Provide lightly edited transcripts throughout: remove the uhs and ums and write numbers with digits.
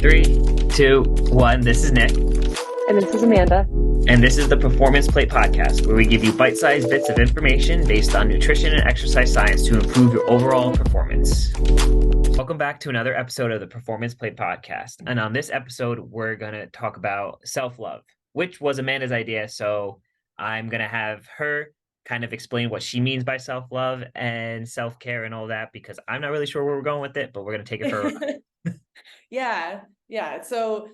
Three, two, one. This is Nick. And this is Amanda. And this is the Performance Plate Podcast, where we give you bite-sized bits of information based on nutrition and exercise science to improve your overall performance. Welcome back to another episode of the Performance Plate Podcast. And on this episode, we're going to talk about self-love, which was Amanda's idea. So I'm going to have her kind of explain what she means by self-love and self-care and all that, because I'm not really sure where we're going with it, but we're going to take it for a ride. Yeah. So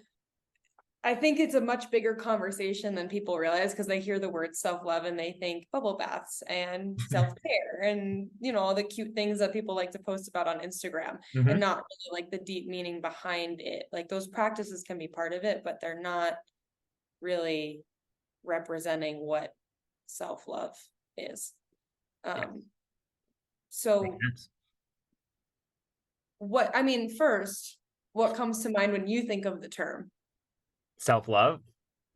I think it's a much bigger conversation than people realize, because they hear the word self-love and they think bubble baths and self-care and, all the cute things that people like to post about on Instagram, and not really like the deep meaning behind it. Like, those practices can be part of it, but they're not really representing what self-love is. So first, what comes to mind when you think of the term Self-love?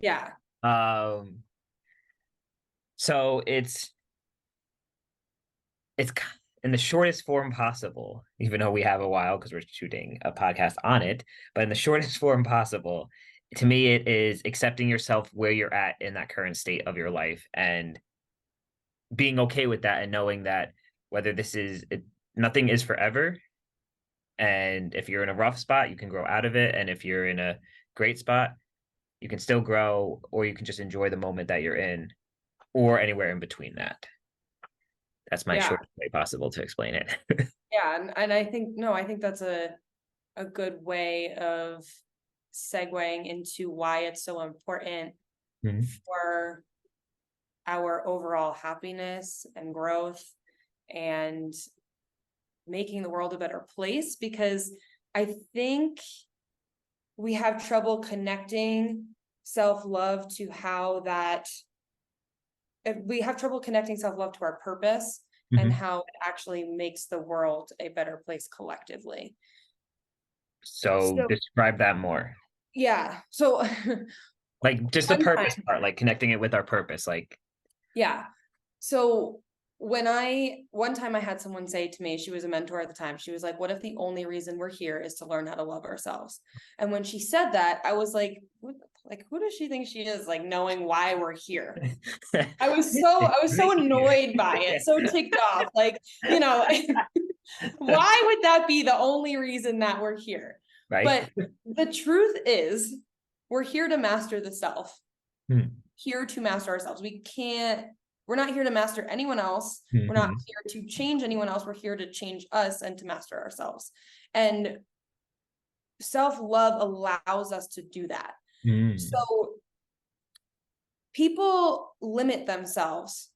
Yeah. So it's in the shortest form possible, even though we have a while because we're shooting a podcast on it, but in the shortest form possible, to me, it is accepting yourself where you're at in that current state of your life and being okay with that, and knowing that whether nothing is forever. And if you're in a rough spot, you can grow out of it. And if you're in a great spot, you can still grow, or you can just enjoy the moment that you're in, or anywhere in between that. That's my shortest way possible to explain it. Yeah. And I think that's a good way of segueing into why it's so important for our overall happiness and growth and making the world a better place, because I think we have trouble connecting self-love to our purpose and how it actually makes the world a better place collectively. So describe that more. Yeah. So like just the purpose part, like connecting it with our purpose, like. Yeah. So one time I had someone say to me, she was a mentor at the time, she was like, what if the only reason we're here is to learn how to love ourselves? And when she said that, I was like, who does she think she is, like, knowing why we're here? I was so annoyed by it, so ticked off, like, why would that be the only reason that we're here? Right. But the truth is, we're here to master the self. Here to master ourselves. We're not here to master anyone else. We're not here to change anyone else. We're here to change us and to master ourselves. And self-love allows us to do that. So people limit themselves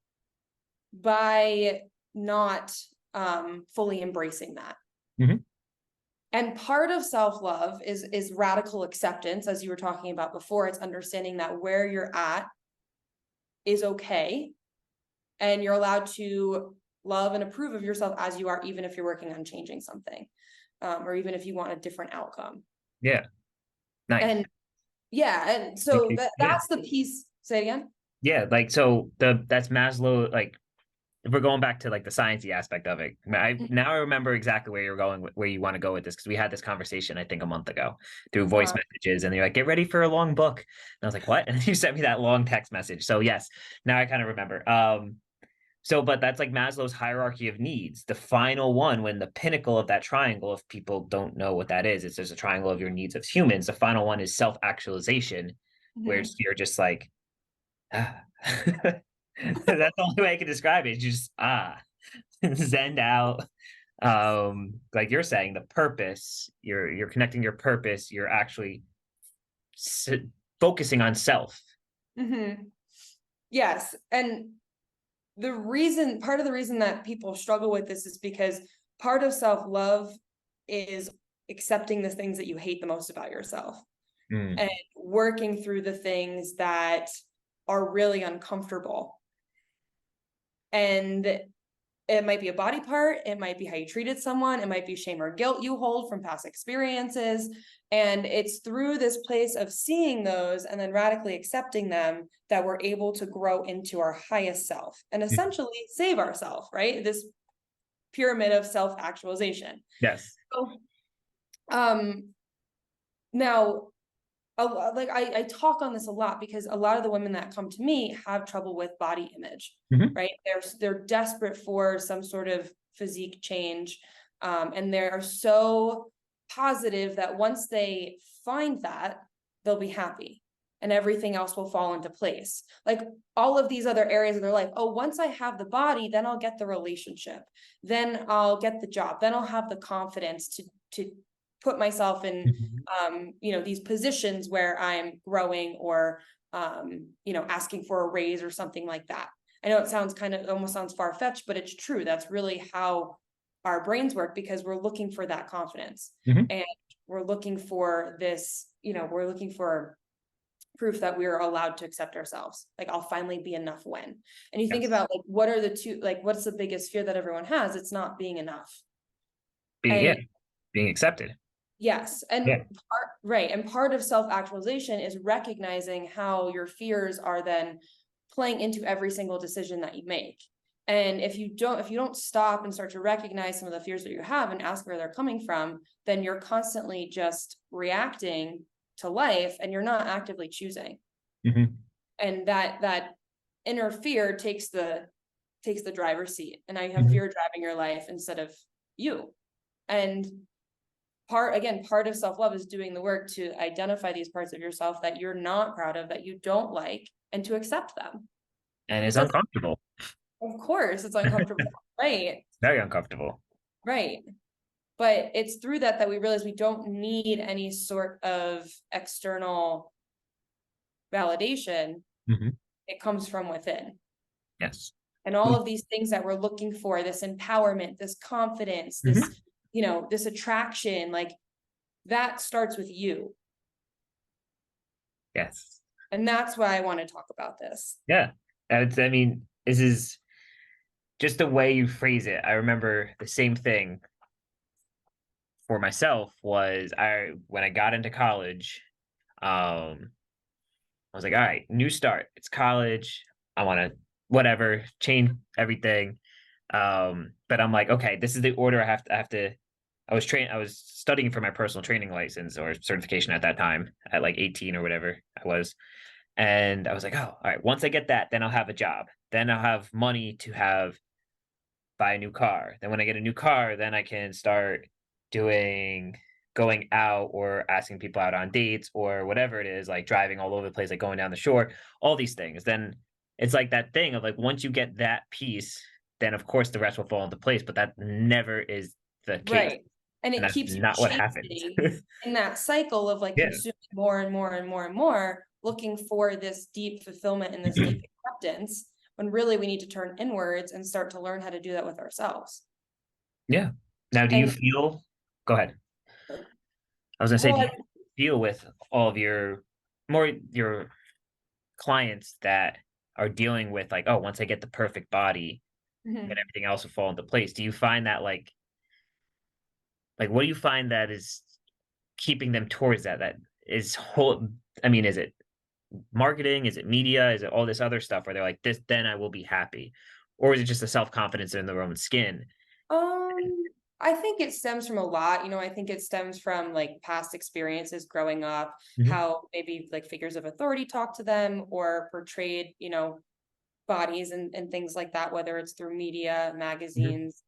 by not fully embracing that. And part of self-love is radical acceptance, as you were talking about before. It's understanding that where you're at is okay, and you're allowed to love and approve of yourself as you are, even if you're working on changing something, or even if you want a different outcome. Yeah. Nice. And so that's the piece. Say it again. Yeah, like, so that's Maslow, like, if we're going back to like the sciencey aspect of it, now I remember exactly where you're going, where you want to go with this, because we had this conversation, I think, a month ago through voice messages, and you're like, get ready for a long book. And I was like, what? And you sent me that long text message. So yes, now I kind of remember. But that's like Maslow's hierarchy of needs. The final one, when the pinnacle of that triangle, if people don't know what that is, it's just a triangle of your needs as humans. The final one is self-actualization, where you're just like, that's the only way I can describe it. Just zen out. Like you're saying, the purpose, you're connecting your purpose, you're actually focusing on self. Yes. And part of the reason that people struggle with this is because part of self-love is accepting the things that you hate the most about yourself and working through the things that are really uncomfortable. And it might be a body part, it might be how you treated someone, it might be shame or guilt you hold from past experiences. And it's through this place of seeing those and then radically accepting them that we're able to grow into our highest self and essentially save ourselves, right? This pyramid of self-actualization. Yes. So, Now, like I talk on this a lot because a lot of the women that come to me have trouble with body image, Mhm. right? They're desperate for some sort of physique change, and they are so positive that once they find that, they'll be happy, and everything else will fall into place. Like all of these other areas of their life. Oh, once I have the body, then I'll get the relationship, then I'll get the job, then I'll have the confidence to put myself in Mhm. these positions where I'm growing or asking for a raise or something like that. I know it sounds kind of almost sounds far-fetched, but it's true. That's really how our brains work because we're looking for that confidence. Mhm. And we're looking for this, we're looking for proof that we're allowed to accept ourselves. Like I'll finally be enough when. And you think Yes. about like what are the two, like what's the biggest fear that everyone has? It's not being enough. Being, And yeah, being accepted. yes, and Yeah. part of self-actualization is recognizing how your fears are then playing into every single decision that you make. And if you don't stop and start to recognize some of the fears that you have and ask where they're coming from, then you're constantly just reacting to life and you're not actively choosing. Mhm. And that inner fear takes the driver's seat. And now you have Mhm. fear driving your life instead of you. And part of self-love is doing the work to identify these parts of yourself that you're not proud of, that you don't like, and to accept them. And it's So uncomfortable. of course it's uncomfortable, right? Very uncomfortable. Right. But it's through that we realize we don't need any sort of external validation. Mhm. It comes from within. Yes. And all of these things that we're looking for, this empowerment, this confidence, Mhm. this attraction, like that starts with you. Yes. And that's why I want to talk about this. Yeah. I mean, this is just the way you phrase it. I remember the same thing for myself was when I got into college, I was like, all right, new start. It's college. I want to whatever, change everything. But I'm like, okay, this is the order I have to. I was studying for my personal training license or certification at that time at like 18 or whatever I was. And I was like, oh, all right, once I get that, then I'll have a job. Then I'll have money to buy a new car. Then when I get a new car, then I can start doing going out or asking people out on dates or whatever it is, like driving all over the place, like going down the shore, all these things. Then it's like that thing of like once you get that piece, then of course the rest will fall into place. But that never is the case. Right. And And it that's keeps you not what happens. chasing in that cycle of like Yeah. consuming more and more and more and more, looking for this deep fulfillment and this deep acceptance, when really we need to turn inwards and start to learn how to do that with ourselves. Yeah. Now, do you And feel, go ahead. I was gonna say, do well, you feel with all of your clients that are dealing with like, oh, once I get the perfect body, then mhm. everything else will fall into place. Do you find that like what do you find that is keeping them towards that? That is whole I mean, is it marketing? Is it media? Is it all this other stuff where they're like, this, then I will be happy? Or is it just the self-confidence in their own skin? I think it stems from a lot. I think it stems from like past experiences growing up, Mhm. how maybe like figures of authority talk to them or portrayed, bodies and things like that, whether it's through media, Mhm. magazines,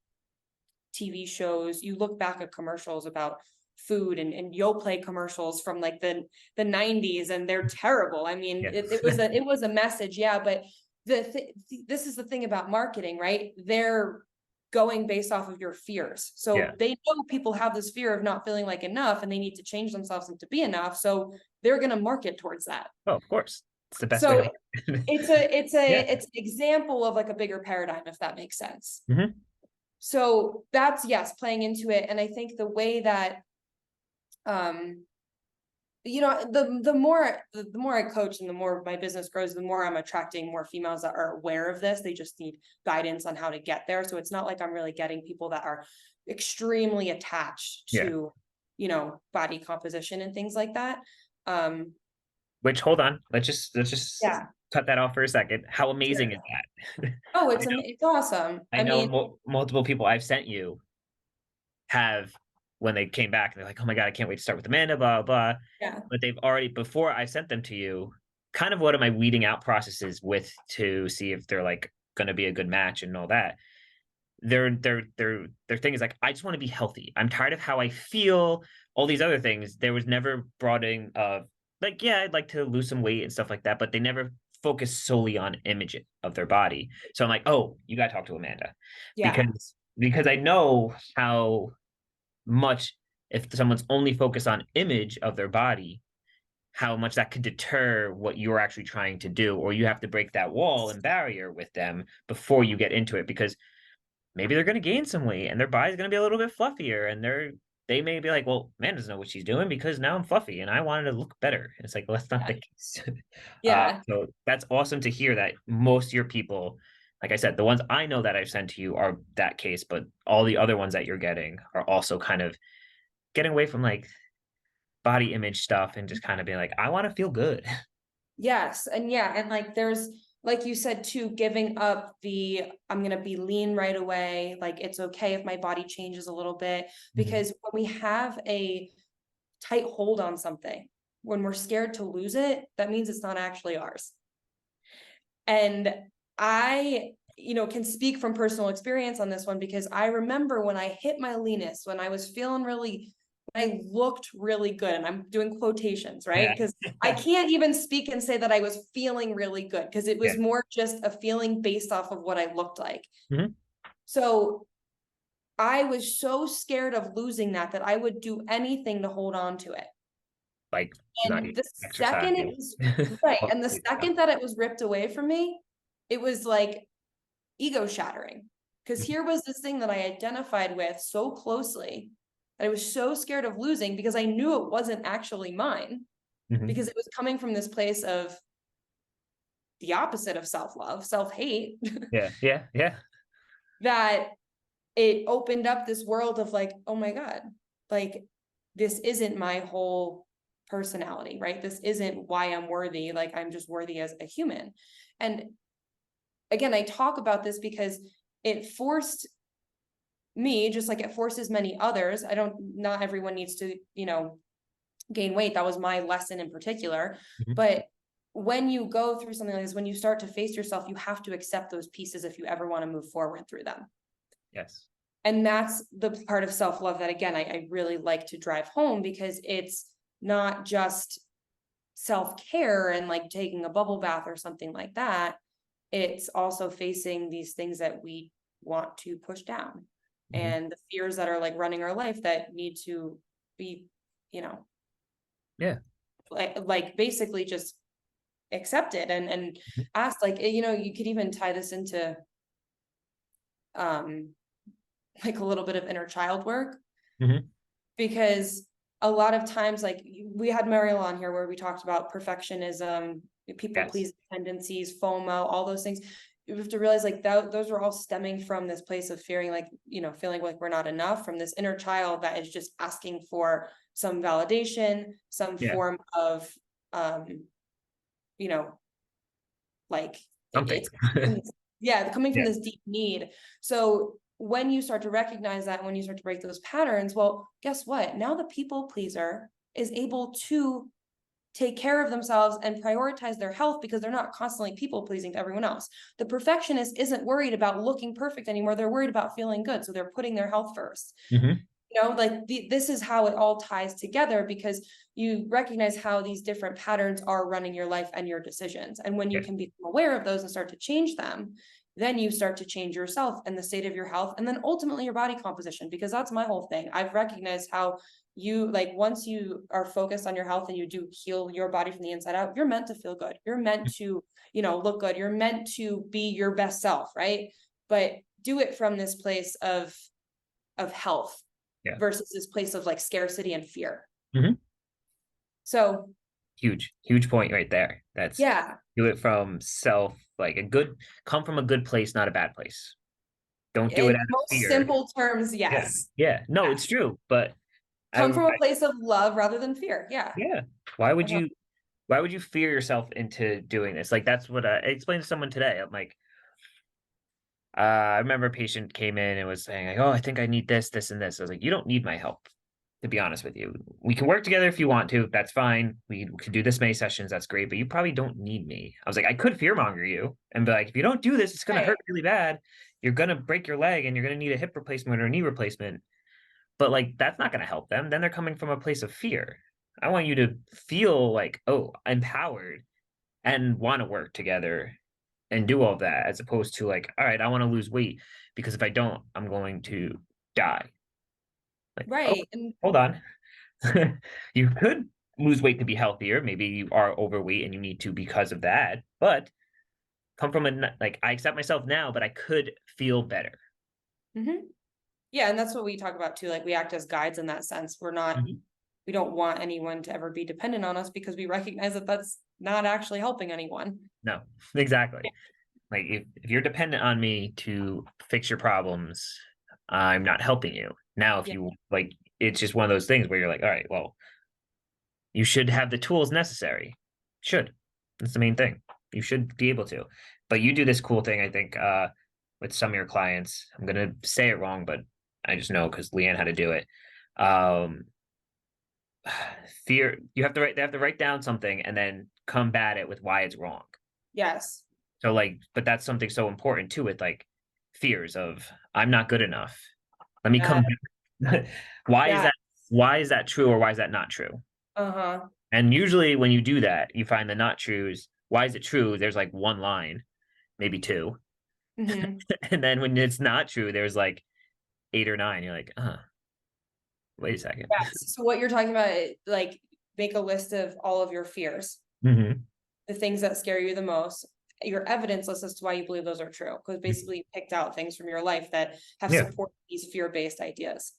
TV shows. You look back at commercials about food and Yoplait commercials from like the 90s, and they're terrible. I mean, Yeah. it was a message, yeah, but this is the thing about marketing, right? They're going based off of your fears. Yeah. So they know people have this fear of not feeling like enough and they need to change themselves and to be enough. So they're going to market towards that. Oh, of course. It's the best way to So market. it's a it's a Yeah. it's an example of like a bigger paradigm, if that makes sense. Mhm. So that's, yes, playing into it. And I think the way that um the more I coach and the more my business grows, the more I'm attracting more females that are aware of this. They just need guidance on how to get there. So it's not like I'm really getting people that are extremely attached Yeah. to body composition and things like that. um Which hold on, let's just yeah, cut that off for a second. How amazing is sure. that? Oh, I it's know it's awesome. I I know mean, multiple people I've sent you have when they came back and they're like, oh my God, I can't wait to start with Amanda, blah, blah. Yeah. But they've already, before I sent them to you, kind of what are my weeding out processes with to see if they're like going to be a good match and all that. Their thing is like, I just want to be healthy. I'm tired of how I feel, all these other things. There was never brought in like, yeah, I'd like to lose some weight and stuff like that, but they never focus solely on image of their body. So I'm like, oh, you gotta talk to Amanda. Yeah. Because I know how much, if someone's only focused on image of their body, how much that could deter what you're actually trying to do, or you have to break that wall and barrier with them before you get into it, because maybe they're going to gain some weight and their body's going to be a little bit fluffier, and they may be like, well, man doesn't know what she's doing because now I'm fluffy and I wanted to look better. It's like, well, that's not the case. Yeah. So that's awesome to hear that most of your people, like I said, the ones I know that I've sent to you are that case, but all the other ones that you're getting are also kind of getting away from like body image stuff and just kind of being like, I want to feel good. Yes. And yeah, and like there's, like you said too, giving up the I'm gonna be lean right away. Like it's okay if my body changes a little bit. Mhm. Because when we have a tight hold on something, when we're scared to lose it, that means it's not actually ours. And I, can speak from personal experience on this one, because I remember when I hit my leanest, when I was feeling really, I looked really good, and I'm doing quotations, right? Yeah. Because I can't even speak and say that I was feeling really good, because it Yeah. was more just a feeling based off of what I looked like. Mhm. So I was so scared of losing that I would do anything to hold on to it. Like not And even the exercise. second it was right, All and the this stuff. second that it was ripped away from me, it was like ego shattering. Because Mhm. here was this thing that I identified with so closely that I was so scared of losing, because I knew it wasn't actually mine, Mhm. because it was coming from this place of the opposite of self-love, self-hate, Yeah. Yeah. Yeah. that it opened up this world of like, oh my God, like this isn't my whole personality, right? This isn't why I'm worthy. Like I'm just worthy as a human. And again, I talk about this because it forced me, just like it forces many others. Not everyone needs to, gain weight. That was my lesson in particular. Mhm. But when you go through something like this, when you start to face yourself, you have to accept those pieces if you ever want to move forward through them. Yes. And that's the part of self-love that, again, I really like to drive home, because it's not just self-care and like taking a bubble bath or something like that. It's also facing these things that we want to push down, Mhm. and the fears that are like running our life that need to be, you know, Yeah. like basically just accepted and Mhm. asked. Like, you could even tie this into um like a little bit of inner child work, Mhm. because a lot of times, like we had Mariel on here where we talked about perfectionism, people Yes. pleasing tendencies, FOMO, all those things. You have to realize like those are all stemming from this place of fearing, like, feeling like we're not enough, from this inner child that is just asking for some validation, some Yeah. form of, um, you know, like Something. it's yeah, coming from Yeah. this deep need. So when you start to recognize that, when you start to break those patterns, well, guess what? Now the people pleaser is able to take care of themselves and prioritize their health, because they're not constantly people pleasing to everyone else. The perfectionist isn't worried about looking perfect anymore. They're worried about feeling good. So they're putting their health first. Mhm. Like this is how it all ties together, because you recognize how these different patterns are running your life and your decisions. And when you Yeah. can become aware of those and start to change them, then you start to change yourself and the state of your health, and then ultimately your body composition, because that's my whole thing. I've recognized how you, like, once you are focused on your health and you do heal your body from the inside out, you're meant to feel good. You're meant to, look good. You're meant to be your best self, right? But do it from this place of health Yeah. versus this place of like scarcity and fear. Mhm. So Huge, huge point right there. That's yeah, do it from self, like a good, come from a good place, not a bad place. Don't do it in out of most fear. simple terms, Yeah. yes. Yeah. No, Yeah. it's true. But Come from a I place of love rather than fear. Yeah. yeah. Why would Uh-huh. you fear yourself into doing this? Like that's what I explained to someone today. I'm like, I remember a patient came in and was saying like, oh, I think I need this, this, and this. I was like, you don't need my help. to be honest with you. We can work together if you want to. That's fine. We could do this many sessions. That's great. But you probably don't need me. I was like, I could fearmonger you and be like, if you don't do this, it's going to Right. hurt really bad. You're going to break your leg and you're going to need a hip replacement or a knee replacement. But like, that's not going to help them. Then they're coming from a place of fear. I want you to feel like, oh, empowered and want to work together and do all of that, as opposed to like, all right, I want to lose weight because if I don't, I'm going to die. Like, oh, Right. And hold on. You could lose weight to be healthier. Maybe you are overweight and you need to because of that. But come from like, I accept myself now, but I could feel better. mhm. Yeah, and that's what we talk about too. Like we act as guides in that sense. Mhm. We don't want anyone to ever be dependent on us because we recognize that that's not actually helping anyone. No, exactly. Like if you're dependent on me to fix your problems, I'm not helping you. Now, if Yeah. you like, it's just one of those things where you're like, all right, well, you should have the tools necessary. Should. That's the main thing. You should be able to. But you do this cool thing, I think, with some of your clients. I'm gonna say it wrong, but I just know because Leanne had to do it. Um, fear. You have to write. They have to write down something and then combat it with why it's wrong. Yes. So like, but that's something so important too. With like fears of I'm not good enough. Let me Yeah. come. Why is Yeah. that? Why is that true or why is that not true? Uh-huh. And usually when you do that, you find the not trues. Why is it true? There's like one line, maybe two. Hmm. And then when it's not true, there's like eight or nine. You're like, wait a second. Yes. So what you're talking about, like make a list of all of your fears, Hmm. the things that scare you the most, your evidence list as to why you believe those are true. Because basically you picked out things from your life that have Yeah. supported these fear-based ideas.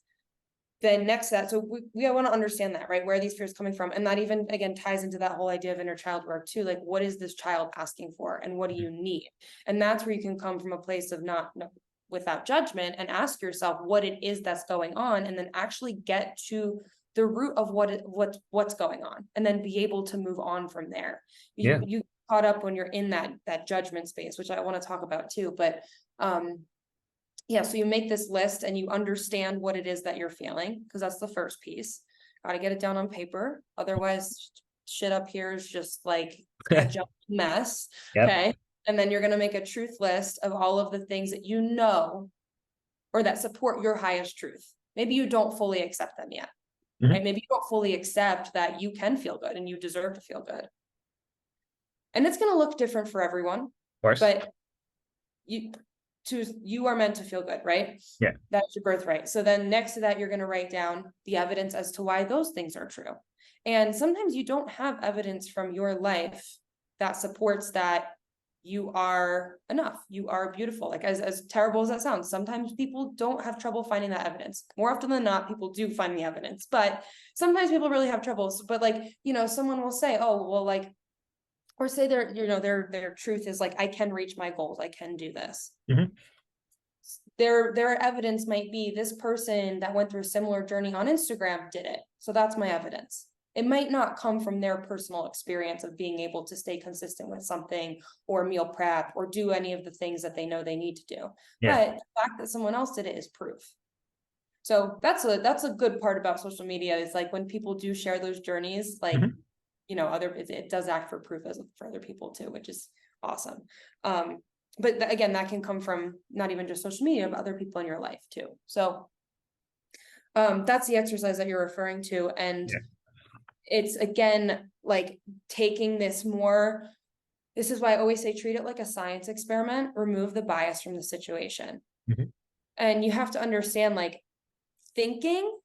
Then next to that, so we want to understand that, right? Where are these fears coming from? And that even again ties into that whole idea of inner child work too. Like, what is this child asking for and what do you need? And that's where you can come from a place of not no, without judgment and ask yourself what it is that's going on, and then actually get to the root of what's going on, and then be able to move on from there. Yeah. You caught up when you're in that judgment space, which I want to talk about too. But yeah, so you make this list and you understand what it is that you're feeling, because that's the first piece. Got to get it down on paper. Otherwise, shit up here is just like a jump mess. Yep. Okay. And then you're going to make a truth list of all of the things that you know or that support your highest truth. Maybe you don't fully accept them yet, Hmm. right? Maybe you don't fully accept that you can feel good and you deserve to feel good. And it's going to look different for everyone, Of course. but you are meant to feel good, right? Yeah. That's your birthright. So then next to that, you're going to write down the evidence as to why those things are true. And sometimes you don't have evidence from your life that supports that you are enough, you are beautiful. Like as terrible as that sounds, sometimes people don't have trouble finding that evidence. More often than not, people do find the evidence, but sometimes people really have troubles. But like, someone will say, oh, well, like, or say their truth is like, I can reach my goals, I can do this. Hmm. Their evidence might be this person that went through a similar journey on Instagram did it. So that's my evidence. It might not come from their personal experience of being able to stay consistent with something or meal prep or do any of the things that they know they need to do. Yeah. But the fact that someone else did it is proof. So that's a good part about social media, is like when people do share those journeys, like, Hmm. it does act for proof for other people too, which is awesome. But again, that can come from not even just social media, but other people in your life too. So that's the exercise that you're referring to. And Yeah. it's again, like taking this is why I always say, treat it like a science experiment, remove the bias from the situation. Hmm. And you have to understand, like, thinking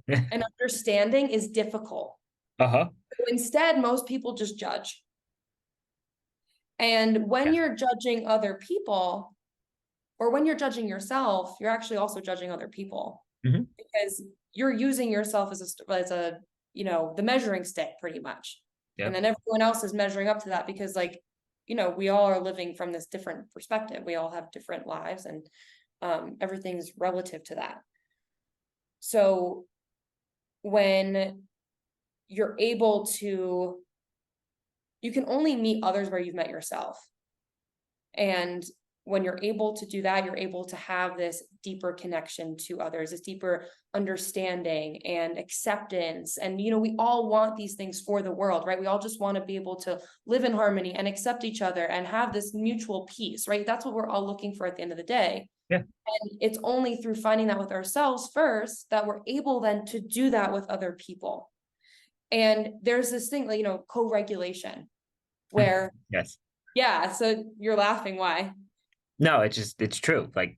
and understanding is difficult. Uh-huh. So instead, most people just judge. And when Yes. you're judging other people, or when you're judging yourself, you're actually also judging other people, Hmm. because you're using yourself as a the measuring stick pretty much. Yeah. And then everyone else is measuring up to that, because like, we all are living from this different perspective. We all have different lives, and everything's relative to that. So when you're able to, you can only meet others where you've met yourself. And when you're able to do that, you're able to have this deeper connection to others, this deeper understanding and acceptance. And, we all want these things for the world, right? We all just want to be able to live in harmony and accept each other and have this mutual peace, right? That's what we're all looking for at the end of the day. Yeah. And it's only through finding that with ourselves first that we're able then to do that with other people. And there's this thing, like, co-regulation, where, Yes. yeah, so you're laughing, why? No, it's true. Like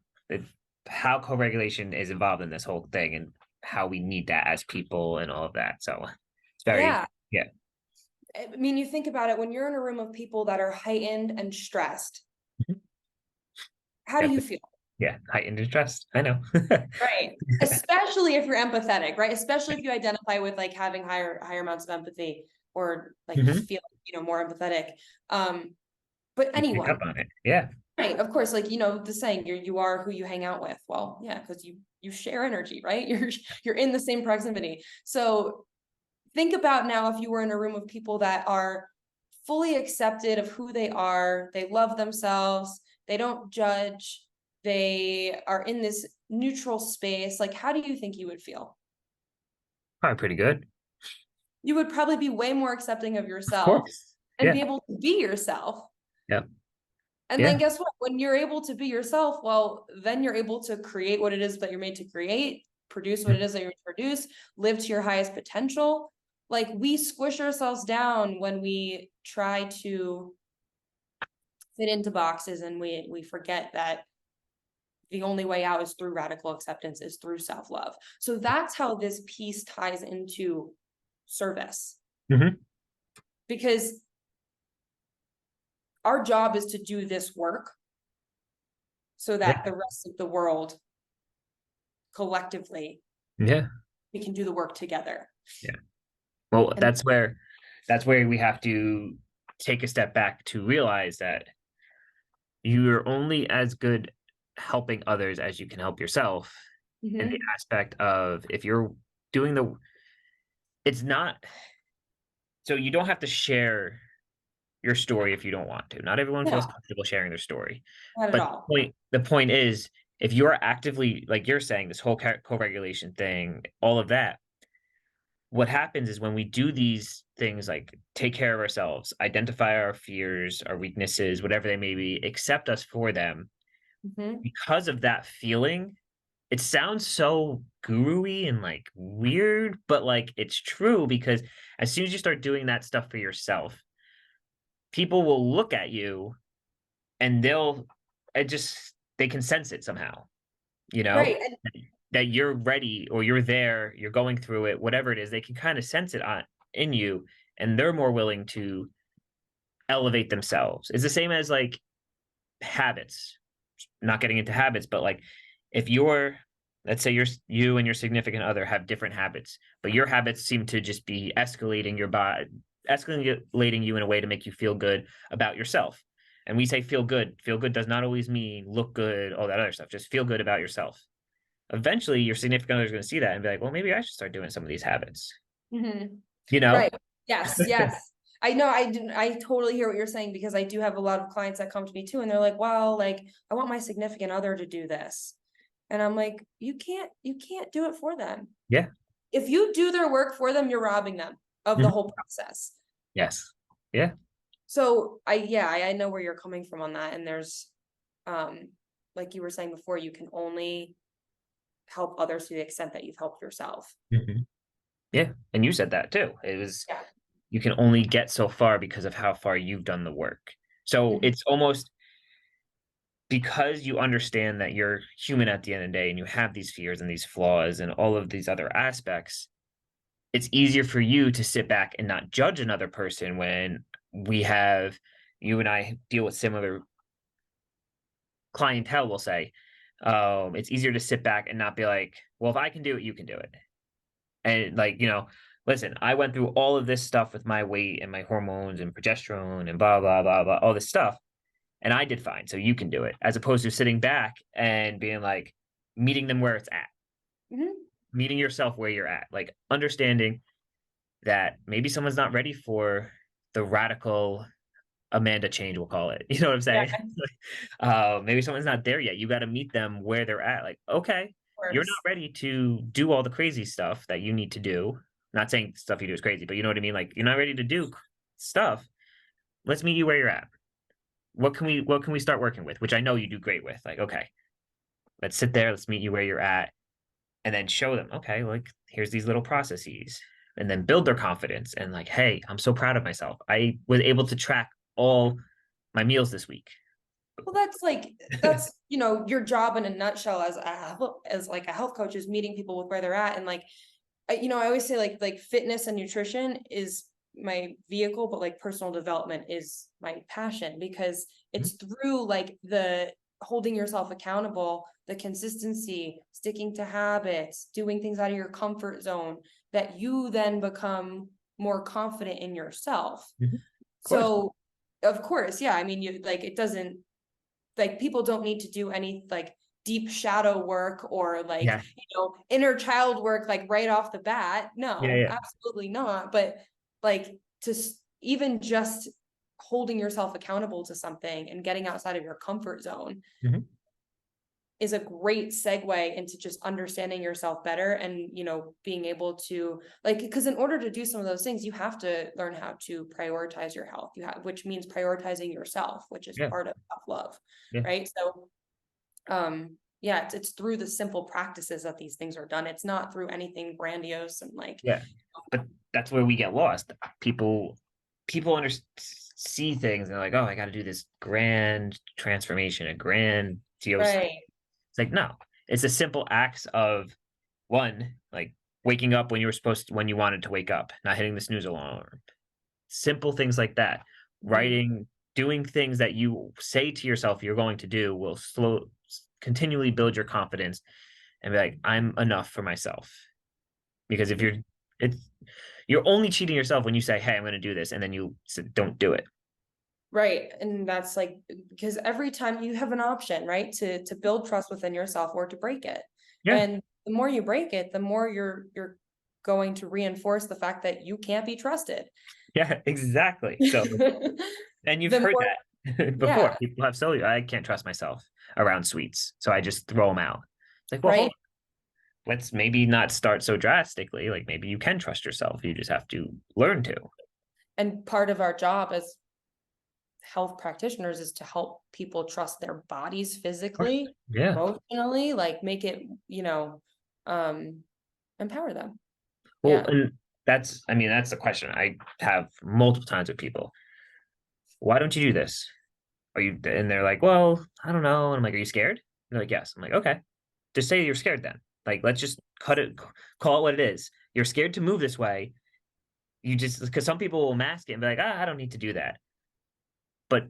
how co-regulation is involved in this whole thing and how we need that as people and all of that. So it's very, Yeah. yeah. I mean, you think about it, when you're in a room of people that are heightened and stressed, Mhm. how do you feel? Yeah, heightened interest. I know. Right. Especially if you're empathetic, right? Especially if you identify with like having higher amounts of empathy, or like Mhm. feel, more empathetic. But You pick anyone, up on it. Yeah. right? Of course, like, the saying, you are who you hang out with. Well, yeah, because you share energy, right? You're in the same proximity. So think about now if you were in a room of people that are fully accepted of who they are, they love themselves, they don't judge, they are in this neutral space. Like, how do you think you would feel? Probably pretty good. You would probably be way more accepting of Of yourself course. and Yeah. be able to be yourself. Yeah. And Yeah. then guess what? When you're able to be yourself, well, then you're able to create what it is that you're made to create, produce what it is that you're made to produce, live to your highest potential. Like, we squish ourselves down when we try to fit into boxes, and we forget that the only way out is through radical acceptance, is through self-love. So that's how this piece ties into service, Hmm. because our job is to do this work so that Yeah. the rest of the world collectively, Yeah. we can do the work together. Yeah. Well, And that's where we have to take a step back to realize that you're only as good helping others as you can help yourself, in the aspect of if you're doing the it's not so you don't have to share your story if you don't want to. Not everyone feels no, comfortable sharing their story. not at But all. the point is, if you're actively, like you're saying, this whole co-regulation thing, all of that, what happens is when we do these things like take care of ourselves, identify our fears, our weaknesses, whatever they may be, accept us for them, Mhm. because of that feeling, it sounds so guru-y and like weird, but like it's true because as soon as you start doing that stuff for yourself, people will look at you and they can sense it somehow, you know, Right. And that you're ready or you're there, you're going through it, whatever it is, they can kind of sense it in you, and they're more willing to elevate themselves. It's the same as like habits, not getting into habits, but like if you're, let's say you and your significant other have different habits, but your habits seem to just be escalating your body, escalating you in a way to make you feel good about yourself. And we say feel good. Feel good does not always mean look good, all that other stuff. Just feel good about yourself. Eventually, your significant other is going to see that and be like, well, maybe I should start doing some of these habits. Mhm. You know? Right. Yes, yes. I know, I totally hear what you're saying, because I do have a lot of clients that come to me too, and they're like, well, like, I want my significant other to do this. And I'm like, you can't do it for them. Yeah. If you do their work for them, you're robbing them of the Mhm. whole process. Yes. Yeah. So I know where you're coming from on that. And there's, um, like you were saying before, you can only help others to the extent that you've helped yourself. Mhm. Yeah. And you said that too. It was, Yeah. you can only get so far because of how far you've done the work. So Mhm. it's almost because you understand that you're human at the end of the day and you have these fears and these flaws and all of these other aspects, it's easier for you to sit back and not judge another person when you and I deal with similar clientele, we'll say. It's easier to sit back and not be like, well, if I can do it, you can do it. And like, listen, I went through all of this stuff with my weight and my hormones and progesterone and blah, blah, blah, blah, all this stuff. And I did fine. So you can do it. As opposed to sitting back and being like, meeting them where it's at, Mhm. meeting yourself where you're at, like understanding that maybe someone's not ready for the radical Amanda change, we'll call it. You know what I'm Yeah, saying? of Maybe someone's not there yet. You got to meet them where they're at. Like, okay, you're not course. ready to do all the crazy stuff that you need to do. Not saying stuff you do is crazy, but you know what I mean? Like, you're not ready to do stuff. Let's meet you where you're at. What can we start working with? Which I know you do great with. Like, okay, let's sit there, let's meet you where you're at, and then show them, okay, like here's these little processes. And then build their confidence and like, hey, I'm so proud of myself. I was able to track all my meals this week. Well, that's your job in a nutshell as like a health coach is meeting people with where they're at. And like I always say like fitness and nutrition is my vehicle, but like personal development is my passion, because it's through like the holding yourself accountable, the consistency, sticking to habits, doing things out of your comfort zone, that you then become more confident in yourself. Mhm. Of course. So of course, yeah, I mean, you like it doesn't like people don't need to do any like deep shadow work or like Yeah. inner child work like right off the bat. Yeah. No, Yeah. absolutely not. But like even just holding yourself accountable to something and getting outside of your comfort zone Mhm. is a great segue into just understanding yourself better, and being able to like, because in order to do some of those things you have to learn how to prioritize your health, which means prioritizing yourself, which is Yeah. part of self-love, Yeah. right? So yeah, it's through the simple practices that these things are done. It's not through anything grandiose and like Yeah. But that's where we get lost. People see things and they're like, oh, I got to do this grand transformation, a grand grandiose. right. It's like, no, it's the simple acts of one, like waking up when you were supposed to, when you wanted to wake up, not hitting the snooze alarm, simple things like that. Mhm. Writing, doing things that you say to yourself you're going to do will continually build your confidence and be like, I'm enough for myself. Because if it's, you're only cheating yourself when you say, hey, I'm going to do this, and then you don't do it. Right. And that's like, because every time you have an option, right, to build trust within yourself or to break it. Yeah. And the more you break it, the more you're going to reinforce the fact that you can't be trusted. Yeah, exactly. So, The and you've heard more, that before. yeah, People have I can't trust myself around sweets. So I just throw them out. It's like, well, hold right. on. Let's maybe not start so drastically. Like maybe you can trust yourself. You just have to learn to. And part of our job as health practitioners is to help people trust their bodies Of course. physically, Yeah. emotionally, like make it, um, empower them. Well, Yeah. and I mean, that's the question I have multiple times with people. Why don't you do this? And they're like, well, I don't know. And I'm like, are you scared? They're like, yes. I'm like, okay, just say you're scared then. Like, let's just call it what it is. You're scared to move this way. You just, because some people will mask it and be like, I don't need to do that. But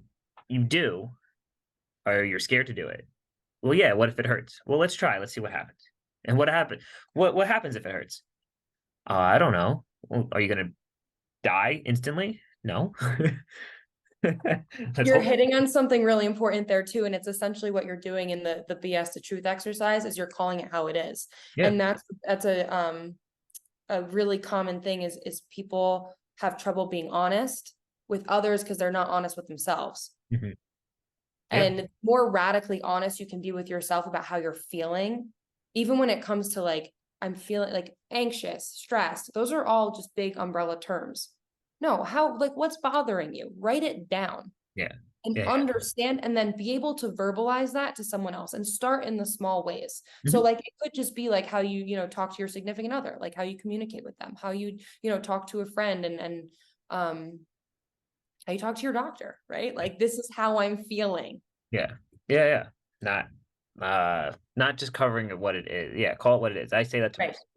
you do, or you're scared to do it. Well, yeah, what if it hurts? Well, let's try. Let's see what happens. And what happened? What happens if it hurts? I don't know. Well, are you gonna die instantly? No. Let's You're hope. hitting on something really important there too, and it's essentially what you're doing in the BS to truth exercise is you're calling it how it is. Yeah. And that's a really common thing is people have trouble being honest with others because they're not honest with themselves. Mhm. Yeah. And more radically honest you can be with yourself about how you're feeling, even when it comes to like, I'm feeling like anxious, stressed. Those are all just big umbrella terms. No, how, like, what's bothering you? Write it down Yeah. and Yeah. Yeah. understand, and then be able to verbalize that to someone else and start in the small ways. So Mhm. like it could just be like how you talk to your significant other, like how you communicate with them, how you talk to a friend, and um how you talk to your doctor, right? Like, this is how I'm feeling. Yeah. Yeah. Yeah. Not not just covering it what it is. Yeah, call it what it is. I say that to Right. myself.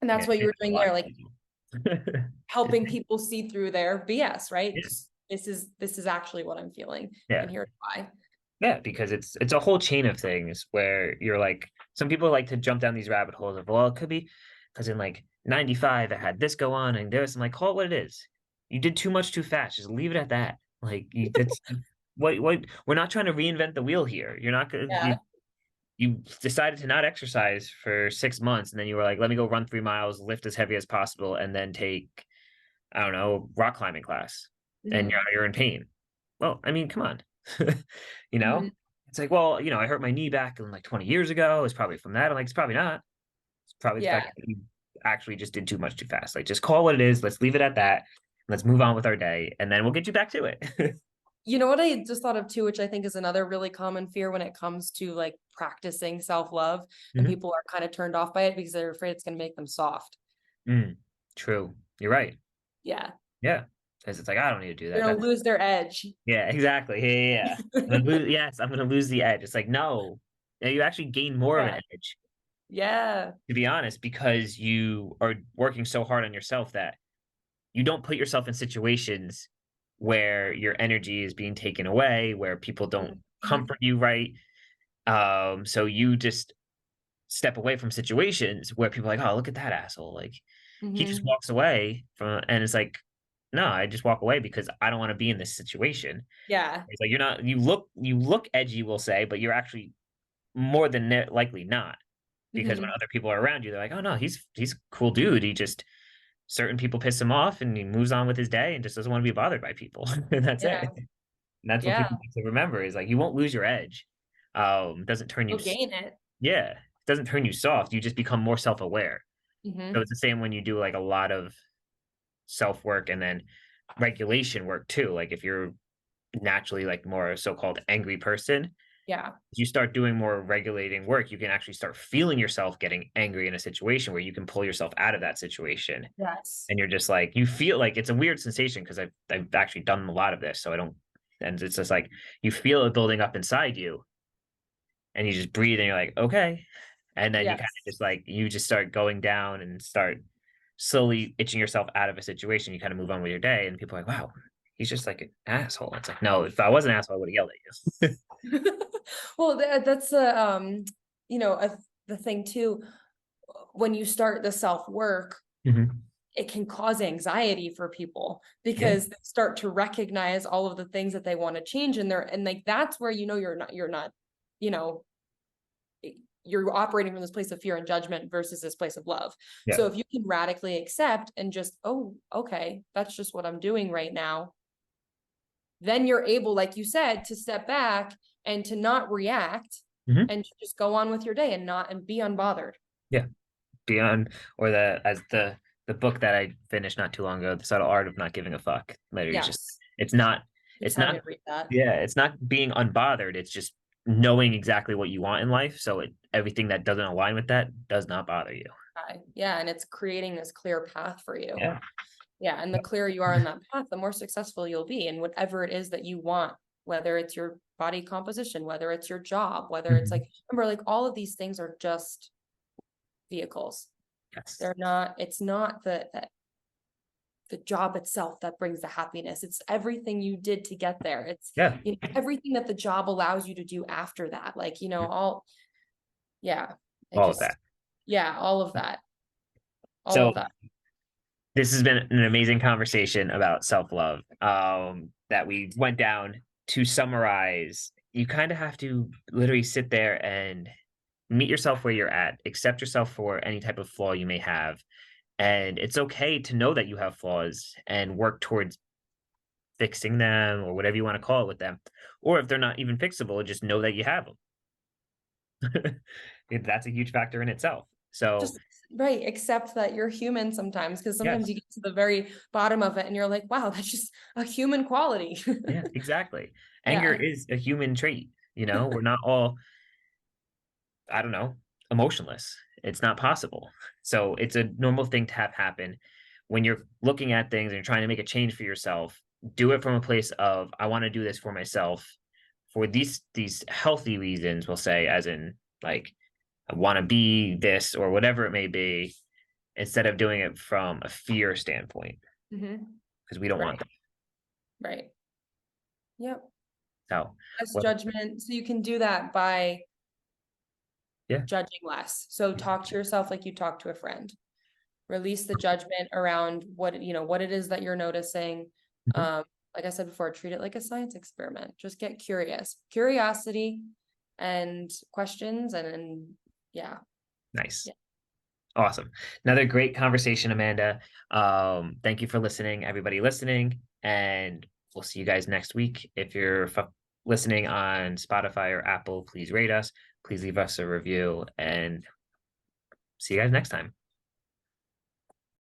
And Yeah, that's what you it were is a doing lot there, like easier. helping people see through their BS, right? Yeah. This is actually what I'm feeling, Yeah. and here's why. Yeah, because it's a whole chain of things where you're like, some people like to jump down these rabbit holes of, well, it could be because in like 95 I had this go on and this. I'm like, call it what it is. You did too much too fast. Just leave it at that. Like that's what we're not trying to reinvent the wheel here. You're not gonna Yeah. you decided to not exercise for 6 months and then you were like, let me go run 3 miles, lift as heavy as possible, and then take, I don't know, rock climbing class. And Mhm. you're in pain. well, I mean, come on. You know? Mhm. It's like, well, I hurt my knee back in like 20 years ago. It's probably from that. I'm like, it's probably not. It's probably the Yeah. fact that you actually just did too much too fast. Like, just call what it is. Let's leave it at that. Let's move on with our day, and then we'll get you back to it. You know what I just thought of too, which I think is another really common fear when it comes to like practicing self-love, and Mhm. people are kind of turned off by it because they're afraid it's going to make them soft. Mm, true. You're right. Yeah. Yeah. Because it's like, I don't need to do They're that. going to That's lose their edge. Yeah, exactly. Yeah, yeah, yeah. Yes, I'm gonna lose the edge. It's like, no, yeah, you actually gain more of an Yeah. edge, Yeah. to be honest, because you are working so hard on yourself that you don't put yourself in situations where your energy is being taken away, where people don't Mhm. comfort you right. So you just step away from situations where people are like, oh, look at that asshole. Like he just Mhm. walks away from, and it's like, no, I just walk away because I don't want to be in this situation. Yeah. It's like you're not, you look edgy, we'll say, but you're actually more than likely not. Because when Mhm. other people are around you, they're like, oh no, he's a cool dude. He just certain people piss him off and he moves on with his day and just doesn't want to be bothered by people. And that's it. Yeah. And that's what Yeah. people need to remember is like you won't lose your edge. Doesn't turn you You'll gain it. yeah, it doesn't turn you soft. You just become more self-aware. So Mhm. it's the same when you do like a lot of self-work and then regulation work too. Like if you're naturally like more so-called angry person, Yeah. as you start doing more regulating work, you can actually start feeling yourself getting angry in a situation where you can pull yourself out of that situation. Yes. And you're just like, you feel like it's a weird sensation because I've actually done a lot of this. So I don't, and it's just like you feel it building up inside you and you just breathe and you're like, okay. And then you kind of Yes. just like, you just start going down and start slowly itching yourself out of a situation. You kind of move on with your day and people are like, wow, he's just like an asshole. It's like, no, if I was an asshole, I would have yelled at you. Well, that's you know, the thing too, when you start the self-work, Mhm. it can cause anxiety for people Yeah. because they start to recognize all of the things that they want to change in there. And like that's where you're not, you know, you're operating from this place of fear and judgment versus this place of love. Yeah. So if you can radically accept and just, oh, okay, that's just what I'm doing right now, then you're able, like you said, to step back and to not react Mhm. and to just go on with your day and not and be unbothered. Yeah. Beyond or the book that I finished not too long ago, The Subtle Art of Not Giving a Fuck. Literally just Yes. it's not Just it's had me not read that. yeah, it's not being unbothered. It's just knowing exactly what you want in life. So everything that doesn't align with that does not bother you. Yeah. And it's creating this clear path for you. Yeah. Yeah, and the clearer you are on that path, the more successful you'll be in whatever it is that you want, whether it's your body composition, whether it's your job, whether it's Mhm. like, remember, like all of these things are just vehicles. Yes. They're not, it's not the job itself that brings the happiness. It's everything you did to get there. It's, Yeah. you know, everything that the job allows you to do after that. Like, you know, yeah, it All of that. just, yeah, all of that, all So of that. this has been an amazing conversation about self-love that we went down. To summarize, you kind of have to literally sit there and meet yourself where you're at, accept yourself for any type of flaw you may have. And it's okay to know that you have flaws and work towards fixing them or whatever you want to call it with them. Or if they're not even fixable, just know that you have them. That's a huge factor in itself. So, Just right, accept that you're human sometimes, because sometimes yes, you get to the very bottom of it and you're like, wow, that's just a human quality. yeah, exactly. Anger Yeah. is a human trait. We're not all, I don't know, emotionless. It's not possible. So it's a normal thing to have happen when you're looking at things and you're trying to make a change for yourself. Do it from a place of I want to do this for myself for these healthy reasons, we'll say, as in like I want to be this or whatever it may be, instead of doing it from a fear standpoint Hmm. because we don't want Right. that. Right. Yep. So, Less well, judgment. So you can do that by yeah. judging less. So talk to yourself like you talk to a friend. Release the judgment around what it is that you're noticing. Mhm. Um, like I said before, treat it like a science experiment. Just get curious. Curiosity and questions and yeah. Nice. Yeah. Awesome. Another great conversation, Amanda. Thank you for listening, everybody listening. And we'll see you guys next week. If you're listening on Spotify or Apple, please rate us. Please leave us a review and see you guys next time.